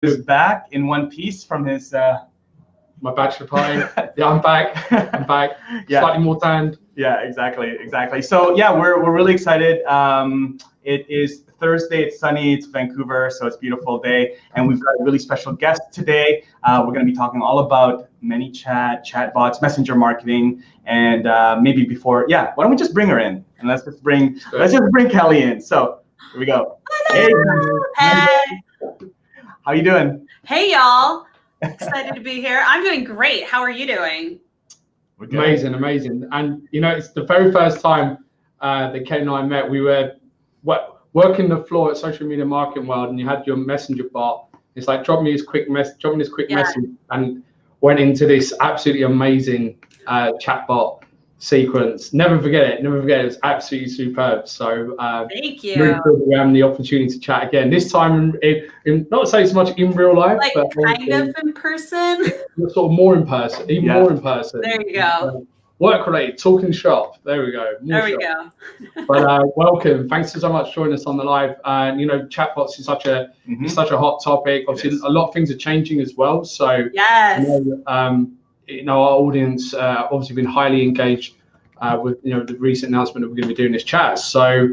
is back in one piece from his my bachelor party. Yeah, I'm back. I'm back. Yeah. Slightly more tanned. Yeah, exactly. So yeah, we're really excited. It is Thursday. It's sunny. It's Vancouver, so it's a beautiful day, and we've got a really special guest today. We're going to be talking all about ManyChat, chatbots, messenger marketing, and maybe before. Yeah, why don't we just bring her in and let's just bring Kelly in. So here we go. Hello. Hey. How you doing? Hey, y'all. Excited to be here. I'm doing great. How are you doing? Amazing. And you know, it's the very first time that Kelly and I met. We were working the floor at Social Media Marketing World, and you had your messenger bot. It's like drop me this quick message, and went into this absolutely amazing chatbot sequence. Never forget it. It was absolutely superb. So thank you. Really cool that we have the opportunity to chat again. This time, in not say so much in real life, like but kind of in person. Sort of more in person, even more in person. There you go. Work related, talking shop. There we go. There we go. But welcome. Thanks so much for joining us on the live. You know, chatbots is such a hot topic. Obviously, a lot of things are changing as well. So yes. You know, our audience obviously been highly engaged with the recent announcement that we're going to be doing this chat. So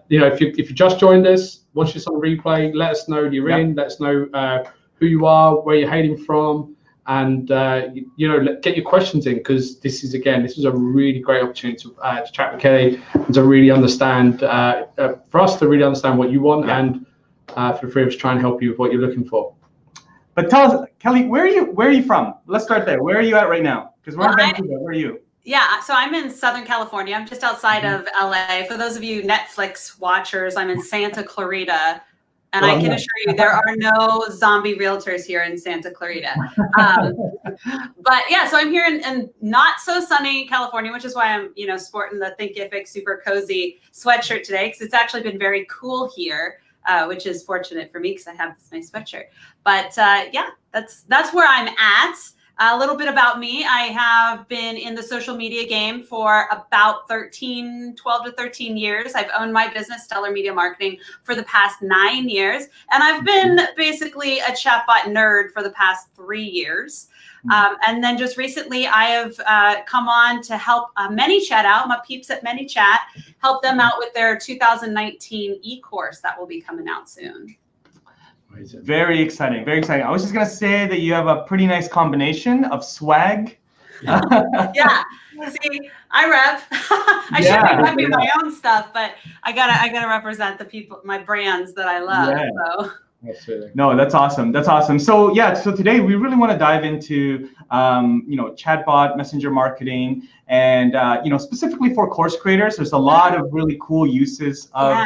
you know, if you just joined us, watch this on replay. Let us know you're in. Let us know who you are, where you're hailing from, and you know, get your questions in, because this is a really great opportunity to chat with Kelly and to really understand for us to really understand what you want, and for the three of us try and help you with what you're looking for. But tell us, Kelly, where are you from? Let's start there. Where are you at right now? Because we're in Vancouver. Where are you? Yeah, so I'm in Southern California. I'm just outside of LA. For those of you Netflix watchers, I'm in Santa Clarita. And I can assure you, there are no zombie realtors here in Santa Clarita. But yeah, so I'm here in not so sunny California, which is why I'm, sporting the Thinkific super cozy sweatshirt today, because it's actually been very cool here, which is fortunate for me because I have this nice sweatshirt. But yeah, that's where I'm at. A little bit about me. I have been in the social media game for about 12 to 13 years. I've owned my business, Stellar Media Marketing, for the past 9 years. And I've been basically a chatbot nerd for the past 3 years. And then just recently, I have come on to help ManyChat out, my peeps at ManyChat, help them out with their 2019 e-course that will be coming out soon. Very exciting. I was just going to say that you have a pretty nice combination of swag. Yeah. See, I rep. I should be repping my own stuff, but I gotta represent the people, my brands that I love. Yeah. So. Absolutely. No, that's awesome. So so today we really want to dive into chatbot, messenger marketing, and specifically for course creators. There's a lot of really cool uses of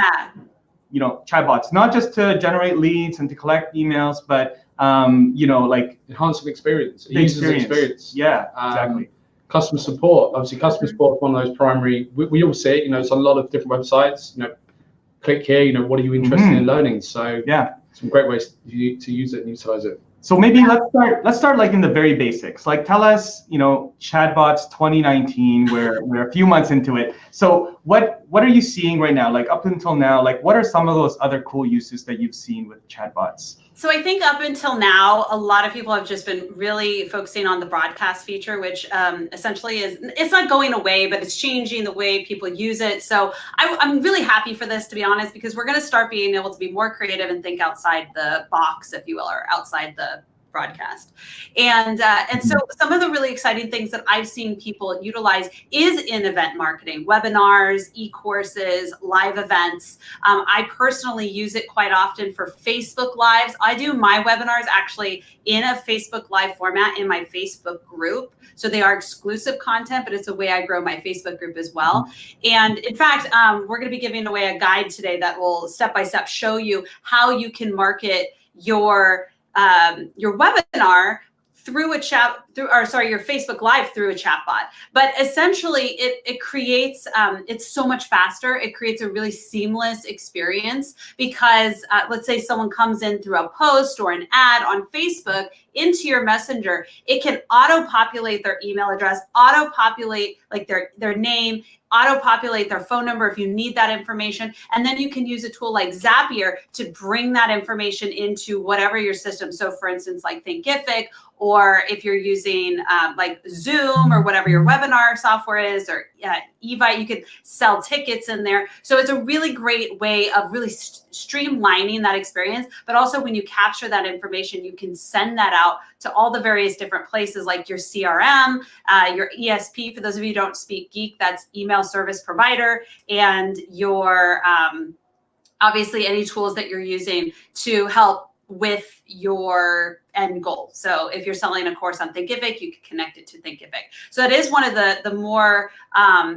chatbots, not just to generate leads and to collect emails, but like enhance the experience. User experience. Yeah, exactly. Customer support. Obviously, customer support is one of those primary. We all see it. It's a lot of different websites. Click here. What are you interested in learning? So some great ways to use it and utilize it. So maybe let's start like in the very basics. Like tell us, chatbots 2019. We're a few months into it. So what are you seeing right now? Like up until now, like what are some of those other cool uses that you've seen with chatbots? So I think up until now, a lot of people have just been really focusing on the broadcast feature, which essentially it's not going away, but it's changing the way people use it. So I'm really happy for this, to be honest, because we're going to start being able to be more creative and think outside the box, if you will, or outside the broadcast. And so some of the really exciting things that I've seen people utilize is in event marketing, webinars, e-courses, live events. I personally use it quite often for Facebook Lives. I do my webinars actually in a Facebook Live format in my Facebook group. So they are exclusive content, but it's a way I grow my Facebook group as well. And in fact, we're going to be giving away a guide today that will step-by-step show you how you can market your webinar through a chat, your Facebook Live through a chatbot. But essentially, it creates, it's so much faster. It creates a really seamless experience because let's say someone comes in through a post or an ad on Facebook into your messenger, it can auto-populate their email address, auto-populate like their name, auto-populate their phone number if you need that information. And then you can use a tool like Zapier to bring that information into whatever your system. So for instance, like Thinkific, or if you're using like Zoom or whatever your webinar software is, or Evite, you could sell tickets in there. So it's a really great way of really streamlining that experience. But also when you capture that information, you can send that out to all the various different places, like your CRM, your ESP, for those of you who don't speak geek, that's email service provider, and your obviously any tools that you're using to help with your end goal. So if you're selling a course on Thinkific, you can connect it to Thinkific. So it is one of the more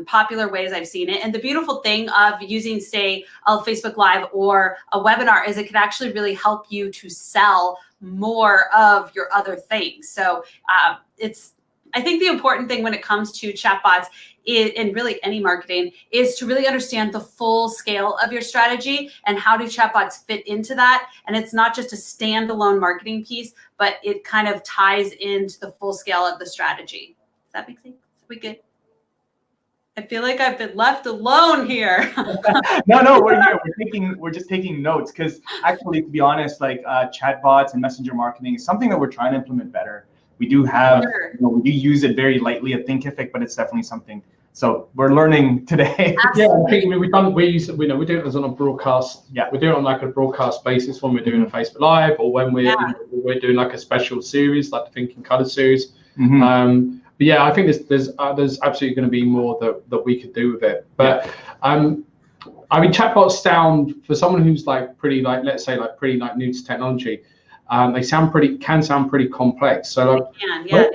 popular ways I've seen it. And the beautiful thing of using, say, a Facebook Live or a webinar is it can actually really help you to sell more of your other things. So I think the important thing when it comes to chatbots and really any marketing is to really understand the full scale of your strategy and how do chatbots fit into that. And it's not just a standalone marketing piece, but it kind of ties into the full scale of the strategy. Does that make sense? Are we good? I feel like I've been left alone here. No, we're here. We're just taking notes, because actually, to be honest, like chatbots and messenger marketing is something that we're trying to implement better. We do have, we do use it very lightly at Thinkific, but it's definitely something. So we're learning today. Yeah, I think we're doing it on a broadcast. Yeah, we're doing it on like a broadcast basis when we're doing a Facebook Live, or when we're doing like a special series, like the Thinking Color series. But yeah, I think there's absolutely going to be more that we could do with it. But I mean, chatbots sound, for someone who's like pretty, like, let's say like pretty like new to technology, they can sound pretty complex. So like,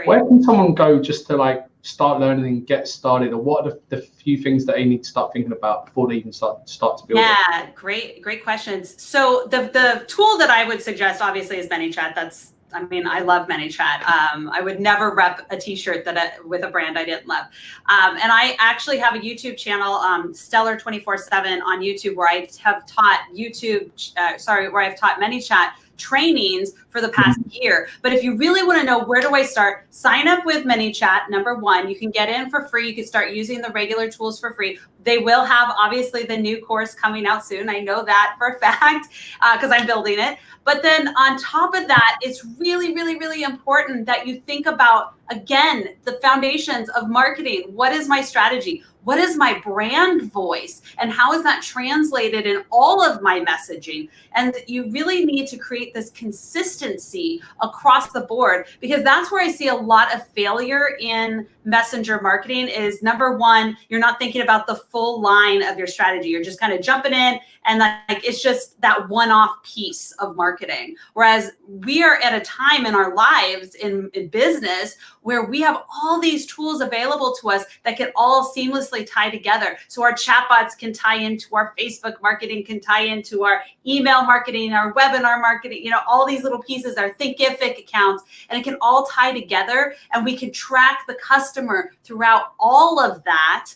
where can someone go just to like start learning and get started, or what are the few things that they need to start thinking about before they even start to build? Yeah, great questions. So the tool that I would suggest obviously is ManyChat. I love ManyChat. I would never rep a t-shirt with a brand I didn't love. And I actually have a YouTube channel, Stellar 24/7 on YouTube, where I have taught where I've taught ManyChat trainings for the past year. But if you really want to know, where do I start? Sign up with ManyChat. Number one, you can get in for free. You can start using the regular tools for free. They will have obviously the new course coming out soon. I know that for a fact because I'm building it. But then on top of that, it's really, really, really important that you think about, again, the foundations of marketing. What is my strategy? What is my brand voice? And how is that translated in all of my messaging? And you really need to create this consistency across the board, because that's where I see a lot of failure in messenger marketing is, number one, you're not thinking about the full line of your strategy. You're just kind of jumping in, and like it's just that one-off piece of marketing. Whereas we are at a time in our lives in business where we have all these tools available to us that can all seamlessly tie together. So our chatbots can tie into our Facebook marketing, can tie into our email marketing, our webinar marketing, all these little pieces, our Thinkific accounts, and it can all tie together, and we can track the customer throughout all of that.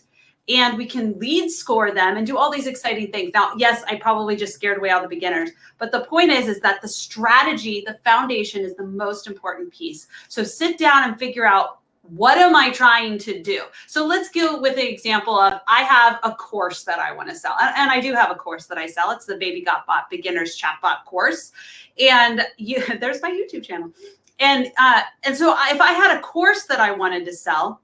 And we can lead score them and do all these exciting things. Now, yes, I probably just scared away all the beginners, but the point is that the strategy, the foundation, is the most important piece. So sit down and figure out, what am I trying to do? So let's go with the example of, I have a course that I want to sell. And I do have a course that I sell. It's the Baby Got Bot Beginner's Chatbot course. And there's my YouTube channel. And so if I had a course that I wanted to sell,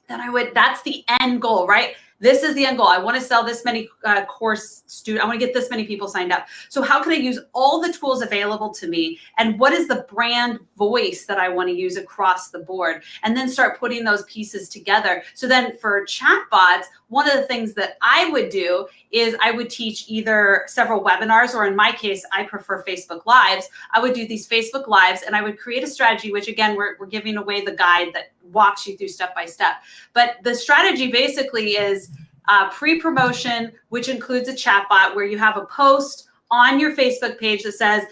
then that's the end goal, right? This is the end goal. I want to sell this many course students. I want to get this many people signed up. So how can I use all the tools available to me? And what is the brand voice that I want to use across the board? And then start putting those pieces together. So then for chatbots, one of the things that I would do is I would teach either several webinars, or in my case, I prefer Facebook Lives. I would do these Facebook Lives, and I would create a strategy, which again, we're giving away the guide that walks you through step by step. But the strategy basically is pre-promotion, which includes a chatbot where you have a post on your Facebook page that says,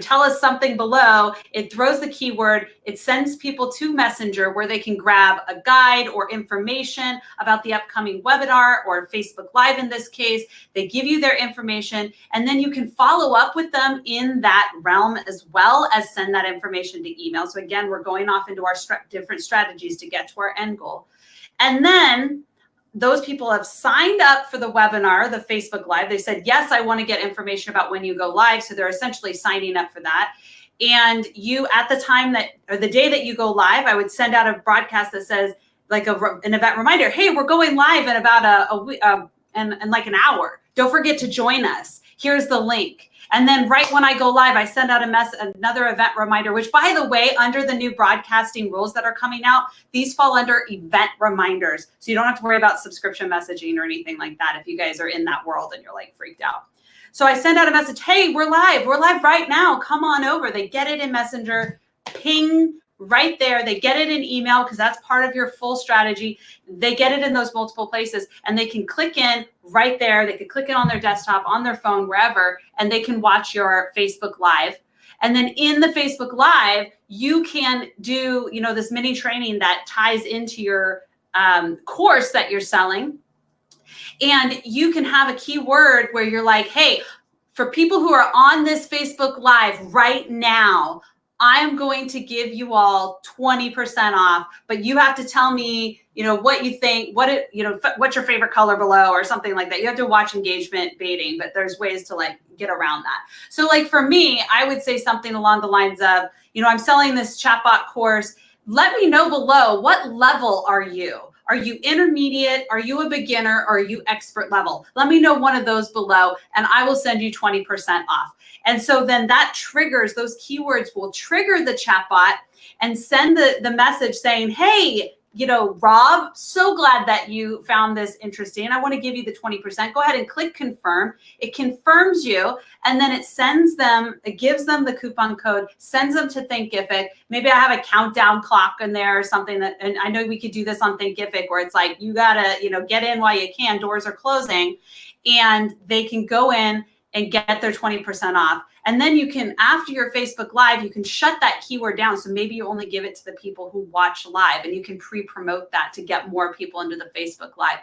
tell us something below. It throws the keyword. It sends people to Messenger where they can grab a guide or information about the upcoming webinar or Facebook Live in this case. They give you their information, and then you can follow up with them in that realm, as well as send that information to email. So again, we're going off into our different strategies to get to our end goal. And then those people have signed up for the webinar, the Facebook Live. They said, yes, I want to get information about when you go live. So they're essentially signing up for that. And you, at the time that, or the day that you go live, I would send out a broadcast that says, like an event reminder, hey, we're going live in about in like an hour. Don't forget to join us. Here's the link. And then right when I go live, I send out another event reminder, which, by the way, under the new broadcasting rules that are coming out, these fall under event reminders. So you don't have to worry about subscription messaging or anything like that if you guys are in that world and you're like freaked out. So I send out a message, hey, we're live right now. Come on over. They get it in Messenger, ping right there. They get it in email because that's part of your full strategy. They get it in those multiple places and they can click in right there. They can click it on their desktop, on their phone, wherever, and they can watch your Facebook Live. And then in the Facebook Live, you can do, this mini training that ties into your course that you're selling. And you can have a keyword where you're like, hey, for people who are on this Facebook Live right now, I'm going to give you all 20% off, but you have to tell me, what you think, what's your favorite color below or something like that. You have to watch engagement baiting, but there's ways to get around that. So for me, I would say something along the lines of, I'm selling this chatbot course. Let me know below, what level are you? Are you intermediate? Are you a beginner? Or are you expert level? Let me know one of those below and I will send you 20% off. And so then that triggers, those keywords will trigger the chatbot and send the message saying, hey, Rob, so glad that you found this interesting. I want to give you the 20%. Go ahead and click confirm. It confirms you, and then it gives them the coupon code, sends them to Thinkific. Maybe I have a countdown clock in there or something and I know we could do this on Thinkific where it's like, you gotta, get in while you can, doors are closing, and they can go in and get their 20% off. And then you can, after your Facebook Live, you can shut that keyword down. So maybe you only give it to the people who watch live, and you can pre-promote that to get more people into the Facebook Live.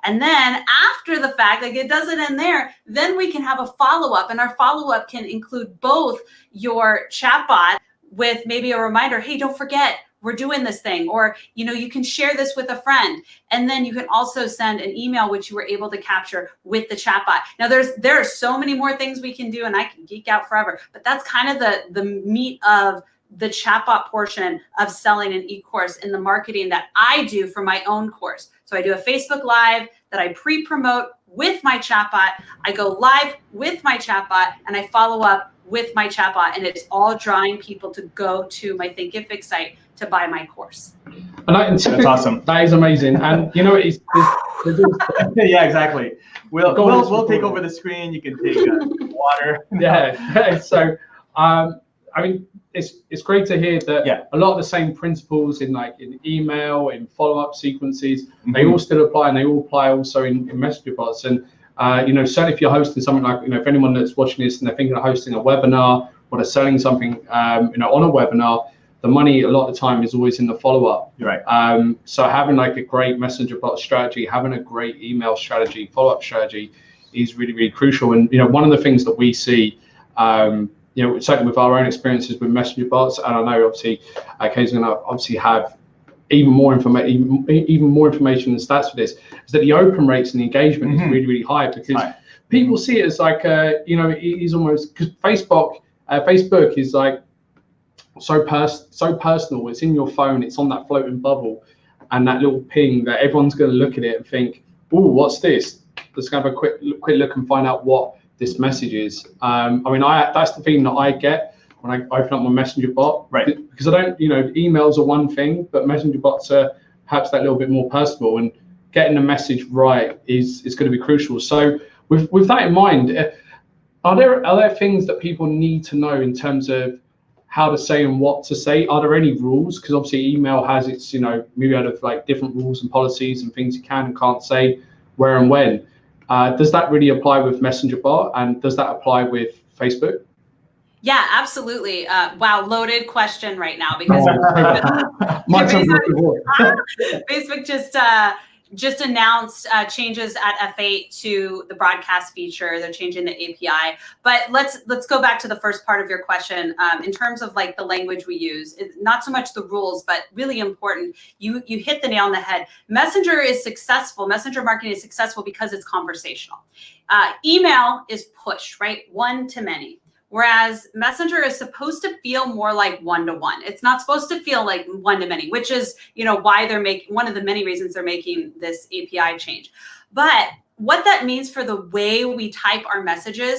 And then after the fact, it doesn't end there, then we can have a follow-up, and our follow-up can include both your chatbot with maybe a reminder, hey, don't forget, we're doing this thing, or, you can share this with a friend. And then you can also send an email, which you were able to capture with the chatbot. Now there are so many more things we can do, and I can geek out forever, but that's kind of the meat of the chatbot portion of selling an e-course in the marketing that I do for my own course. So I do a Facebook Live that I pre-promote with my chatbot. I go live with my chatbot and I follow up with my chatbot, and it's all drawing people to go to my Thinkific site to buy my course. That's awesome. That is amazing. And it's yeah, exactly. We'll take over the screen. You can take water. Yeah. So it's great to hear that a lot of the same principles in email, in follow-up sequences, they all still apply, and they all apply also in messenger bots. And certainly if you're hosting something like, if anyone that's watching this and they're thinking of hosting a webinar or they're selling something, on a webinar, the money a lot of the time is always in the follow-up. Right. So having a great messenger bot strategy, having a great email strategy, follow-up strategy is really, really crucial. And, one of the things that we see, certainly with our own experiences with messenger bots, and I know obviously Kay's going to obviously have even more information and stats for this, is that the open rates and the engagement is really, really high, because people see it as it is almost, because Facebook is so personal. It's in your phone, it's on that floating bubble, and that little ping that everyone's going to look at it and think, oh, what's this? Let's have a quick look and find out what this message is. That's the feeling that I get when I open up my messenger bot, right? Because I don't, emails are one thing, but messenger bots are perhaps that little bit more personal, and getting the message right is going to be crucial. So with that in mind, are there things that people need to know in terms of how to say and what to say? Are there any rules? Because obviously email has its, myriad of different rules and policies and things you can and can't say, where and when. Does that really apply with messenger bot, and does that apply with Facebook? Yeah, absolutely. Wow, loaded question right now, because Facebook just just announced changes at F8 to the broadcast feature. They're changing the API. But let's go back to the first part of your question. In terms of like the language we use, not so much the rules, but really important. You hit the nail on the head. Messenger is successful. Messenger marketing is successful because it's conversational. Email is push, right? One to many. Whereas Messenger is supposed to feel more like one-to-one. It's not supposed to feel like one-to-many, which is, why they're making, one of the many reasons they're making this API change. But what that means for the way we type our messages